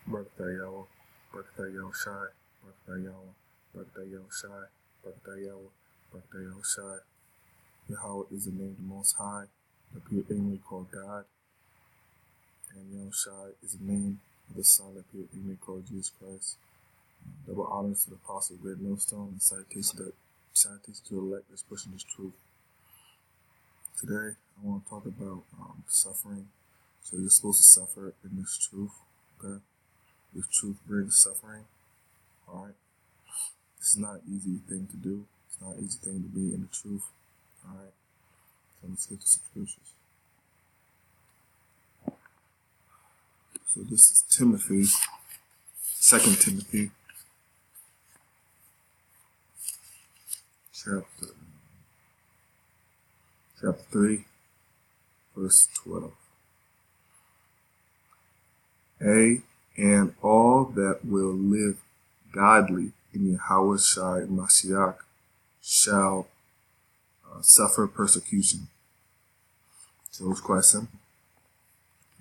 Birthday Yahweh, Birthday Yahweh Shai, Birthday Yahweh, Birthday Yahweh Shai, Birthday Yahweh, Birthday Yahweh Shai. Yahweh is the name of the Most High, appeared ignorantly called God, and Yahweh Shai is the name of the Son that appeared ignorantly called Jesus Christ. Double honors to the Apostle of Red Millstone and citations to the elect that's pushing this truth. Today, I want to talk about suffering. So you're supposed to suffer in this truth, okay? This truth brings suffering, all right? It's not an easy thing to do. It's not an easy thing to be in the truth, all right? So let's get to some scriptures. So this is Timothy, 2 Timothy, chapter 3, verse 12. And all that will live godly in Yahweh Shai Mashiach shall suffer persecution. So it's quite simple.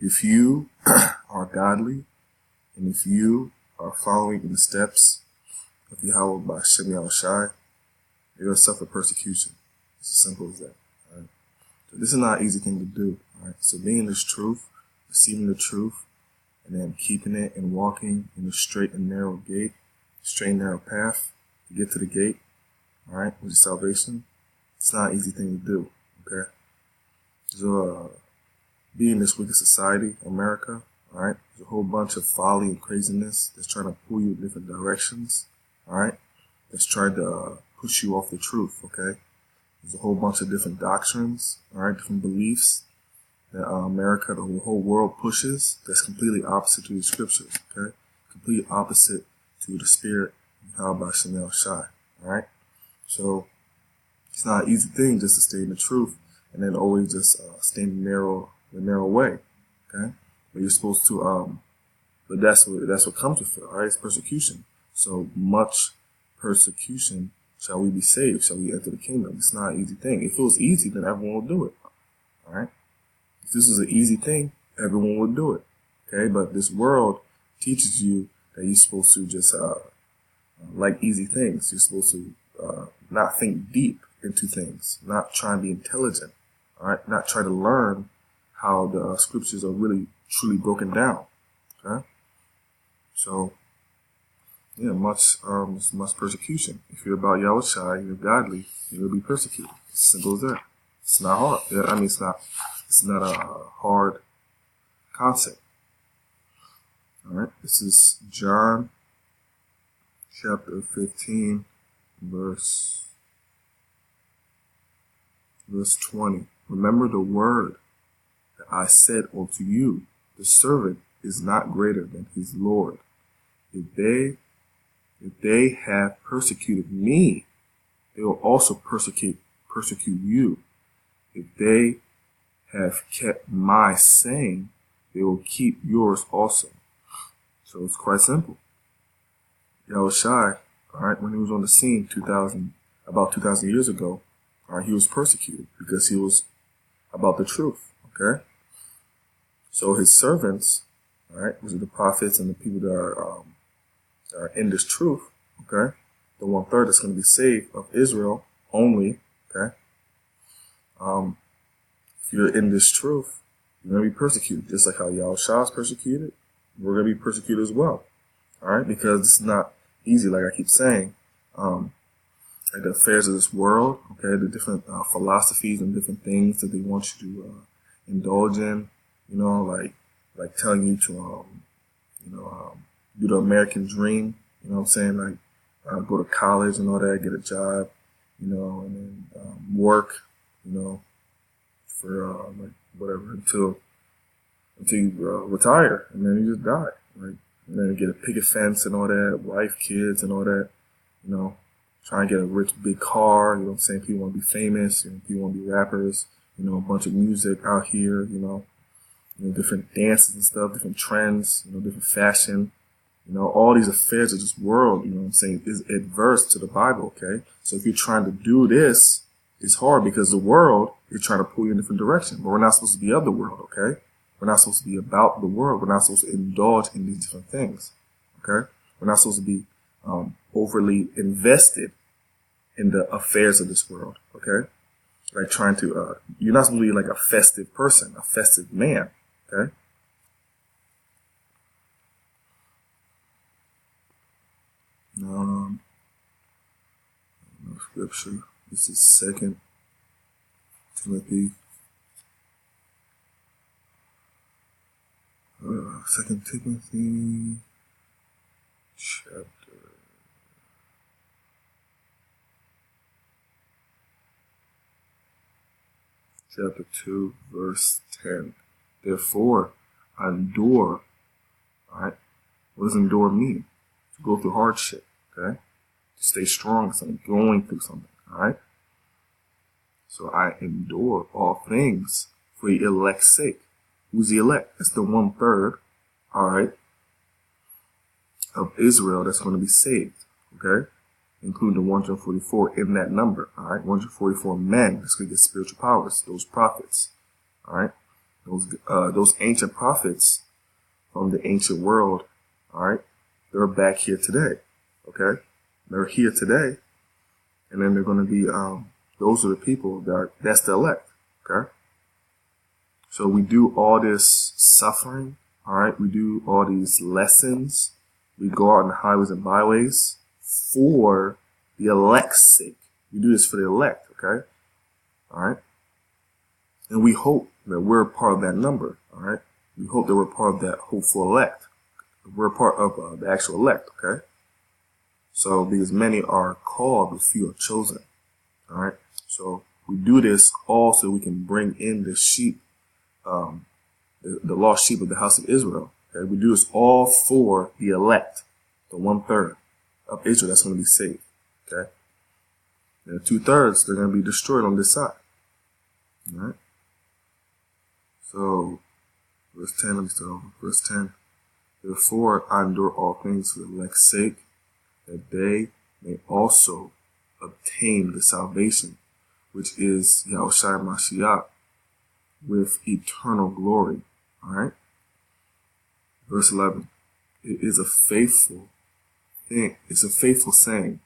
If you are godly, and if you are following in the steps of Yahweh by Shem Yahweh Shai, you're going to suffer persecution. It's as simple as that. All right? So this is not an easy thing to do. All right? So being this truth, receiving the truth, and then keeping it and walking in a straight and narrow gate, straight and narrow path to get to the gate, all right, which is salvation, it's not an easy thing to do, okay? So, being in this wicked society, America, all right, there's a whole bunch of folly and craziness that's trying to pull you in different directions, all right, that's trying to push you off the truth, okay? There's a whole bunch of different doctrines, all right, different beliefs that America, the whole world pushes that's completely opposite to the scriptures, okay? Completely opposite to the spirit of how by Shem Shai, all right? So it's not an easy thing just to stay in the truth and then always just stay in the narrow way, okay? But you're supposed to, but that's what comes with it, all right? It's persecution. So much persecution shall we be saved, shall we enter the kingdom. It's not an easy thing. If it was easy, then everyone would do it, all right? If this was an easy thing, everyone would do it, okay? But this world teaches you that you're supposed to just like easy things. You're supposed to not think deep into things, not try and be intelligent, all right? Not try to learn how the scriptures are really, truly broken down, okay? So, yeah, much persecution. If you're about Yahweh Shai, you're godly, you'll be persecuted. It's as simple as that. It's not hard. I mean, it's not a hard concept. All right, this is John chapter 15, verse 20. Remember the word that I said unto you, the servant is not greater than his Lord. If they have persecuted me, they will also persecute you. If they have kept my saying, they will keep yours also. So it's quite simple. Yahweh Shai, all right, when he was on the scene about 2,000 years ago, all right, he was persecuted because he was about the truth, okay? So his servants, all right, which are the prophets and the people that are in this truth, okay, the 1/3 that's going to be saved of Israel only, okay? If you're in this truth, you're going to be persecuted, just like how Yahweh Shai is persecuted. We're going to be persecuted as well, all right? Because it's not easy, like I keep saying. Like the affairs of this world, okay, the different philosophies and different things that they want you to indulge in, you know, like telling you to, do the American dream, you know what I'm saying? Like go to college and all that, get a job, you know, and then work, you know, for like whatever until you retire, and then you just die, right? And then you get a picket fence and all that, wife, kids, and all that, you know. Try and get a rich big car, you know what I'm saying? People want to be famous, you know, people want to be rappers, you know, a bunch of music out here, you know, different dances and stuff, different trends, you know, different fashion, you know, all these affairs of this world, you know what I'm saying, is adverse to the Bible, okay? So if you're trying to do this, it's hard because the world is trying to pull you in a different direction, but we're not supposed to be of the world, okay? We're not supposed to be about the world. We're not supposed to indulge in these different things. Okay? We're not supposed to be overly invested in the affairs of this world. Okay? Like trying to, you're not supposed to be like a festive person, a festive man. Okay? Scripture. This is 2 Timothy. 2 Timothy chapter 2, verse 10. Therefore, endure. Alright? What does endure mean? To go through hardship. Okay? To stay strong, something, going through something. Alright? So I endure all things for the elect's sake. Who's the elect? It's the 1/3, alright, of Israel that's going to be saved. Okay? Including the 144 in that number. Alright? 144 men that's going to get spiritual powers, those prophets. Alright? Those ancient prophets from the ancient world, alright, they're back here today. Okay? They're here today. And then they're going to be, those are the people that's the elect. Okay? So we do all this suffering. Alright? We do all these lessons. We go out in the highways and byways for the elect's sake. We do this for the elect. Okay? Alright? And we hope that we're part of that number. Alright? We hope that we're part of that hopeful elect. We're part of the actual elect. Okay? So, because many are called, but few are chosen. Alright? So, we do this all so we can bring in the sheep, the lost sheep of the house of Israel. Okay? We do this all for the elect, the 1/3 of Israel that's going to be saved. Okay? And the 2/3, they're going to be destroyed on this side. Alright? So, verse 10, let me start over. Verse 10. Therefore, I endure all things for the elect's sake, that they may also obtain the salvation, which is Yahushua Mashiach, with eternal glory. Alright? Verse 11. It is a faithful thing. It's a faithful saying.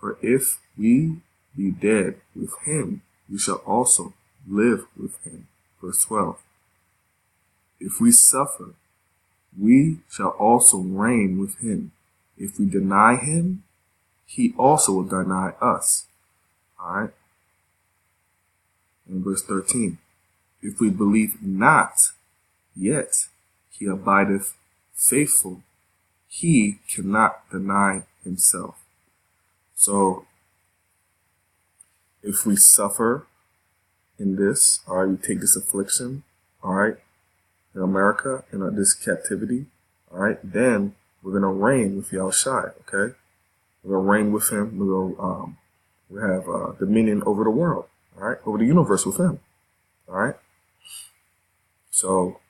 For if we be dead with him, we shall also live with him. Verse 12. If we suffer, we shall also reign with him. If we deny him, he also will deny us. Alright? In verse 13. If we believe not, yet he abideth faithful. He cannot deny himself. So, if we suffer in this, alright, we take this affliction, alright, in America, in this captivity, alright, then we're going to reign with Yahushua, okay? We're going to reign with him. We have dominion over the world, alright, over the universe with him, alright? So,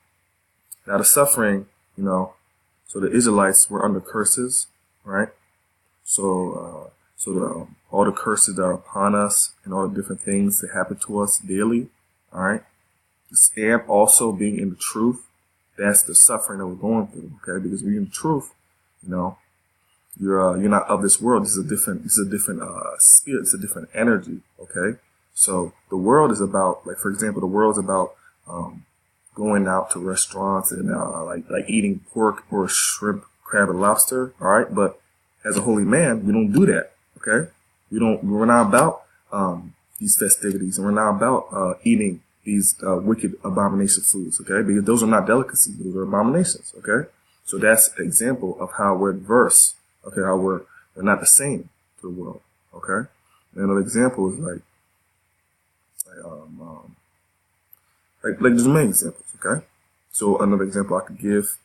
now the suffering, so the Israelites were under curses, right? So all the curses that are upon us and all the different things that happen to us daily, all right? And also being in the truth, that's the suffering that we're going through, okay? Because we're in the truth, you're not of this world. This is a different spirit. It's a different energy, okay? So the world is about, like for example, the world is about going out to restaurants and like eating pork or shrimp, crab, and lobster, all right? But as a holy man, we don't do that, okay? We're not about these festivities, and we're not about eating these wicked abomination foods, okay? Because those are not delicacies; those are abominations, okay? So that's an example of how we're adverse, okay? How we're not the same to the world, okay? And another example is like there's many examples, okay? So another example I could give,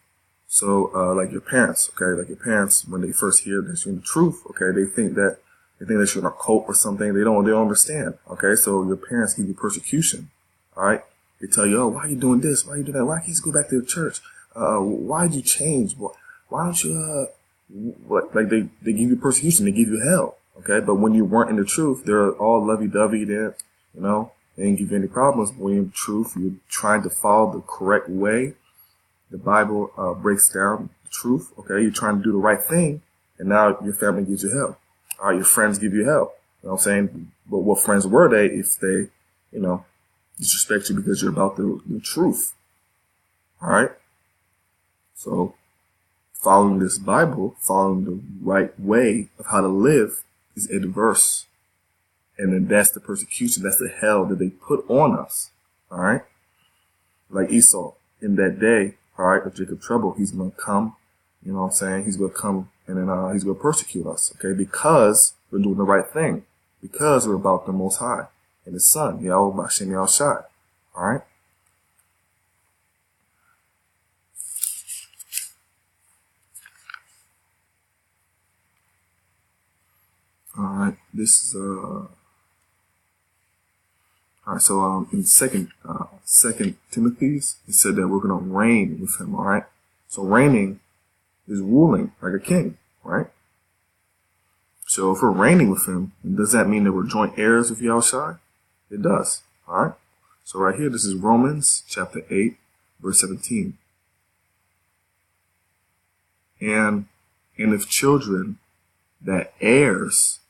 so like your parents, okay? Like your parents, when they first hear that you're in the truth, okay, they think that you're in a cult or something. They don't understand, okay? So your parents give you persecution, all right? They tell you, oh, why are you doing this? Why are you doing that? Why can't you go back to the church? Why did you change? Why don't you, like they give you persecution, they give you hell, okay? But when you weren't in the truth, they're all lovey-dovey there, they didn't give you any problems. But when you're in the truth, you're trying to follow the correct way, the Bible breaks down the truth. Okay, you're trying to do the right thing, and now your family gives you hell. All right, your friends give you hell. You know what I'm saying? But what friends were they if they, disrespect you because you're about the truth? All right. So following this Bible, following the right way of how to live is adverse. And then that's the persecution, that's the hell that they put on us. All right. Like Esau, in that day, all right, of Jacob's trouble, he's going to come, you know what I'm saying? He's going to come and then he's going to persecute us, okay? Because we're doing the right thing. Because we're about the Most High and His Son, Yahweh B'Shem Yahushai. All right? All right. This is all right. So in second Timothy's, it said that we're going to reign with Him. All right. So reigning is ruling like a king, right? So if we're reigning with Him, does that mean that we're joint heirs with Yahushai? It does. All right. So right here, this is Romans chapter 8, verse 17. And if children, that heirs,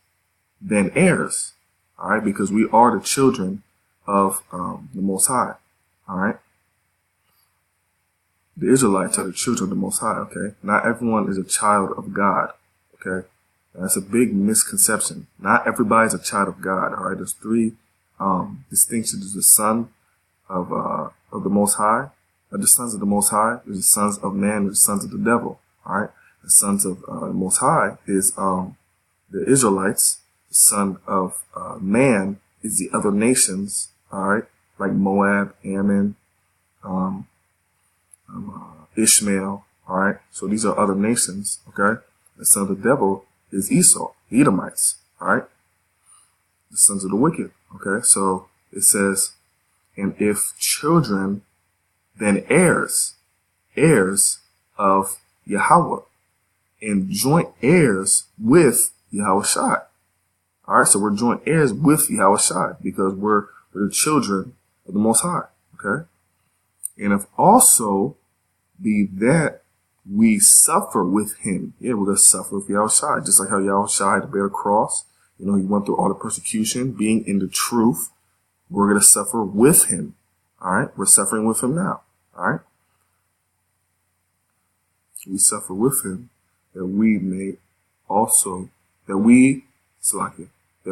then heirs. All right, because we are the children of the Most High. All right. The Israelites are the children of the Most High. Okay. Not everyone is a child of God. Okay. That's a big misconception. Not everybody is a child of God. All right. There's three distinctions. There's the son of the Most High, the sons of the Most High. There's the sons of man. There's the sons of the devil. All right. The sons of the Most High is the Israelites. The son of man is the other nations. All right, like Moab, Ammon, Ishmael. All right. So these are other nations. Okay. The son of the devil is Esau, the Edomites. All right. The sons of the wicked. Okay. So it says, and if children, then heirs of Yahweh, and joint heirs with Yahushai. All right, so we're joint heirs with Yahushai because we're the children of the Most High. Okay, and if also be that we suffer with Him, yeah, we're gonna suffer with Yahushai, just like how Yahushai had to bear a cross. He went through all the persecution, being in the truth. We're gonna suffer with Him. All right, we're suffering with Him now. All right, we suffer with Him that we may also that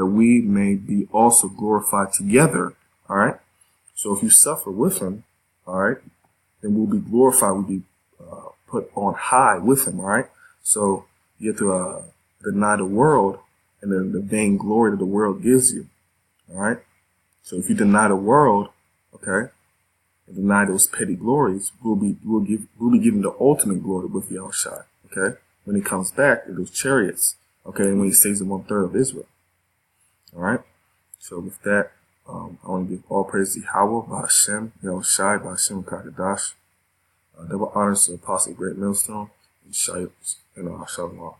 we may be also glorified together. All right. So if you suffer with Him, all right, then we'll be glorified. We'll be put on high with Him. All right. So you have to deny the world and then the vain glory that the world gives you. All right. So if you deny the world, okay, and deny those petty glories, we'll be given the ultimate glory with Yahushua. Okay. When He comes back in those chariots. Okay. And when He saves the 1/3 of Israel. All right. So with that, I want to give all praise to Yahweh, B'Shem, Yahushai, B'Shem Kakadash. Double honors to the Apostle Great Millstone, and Shalom.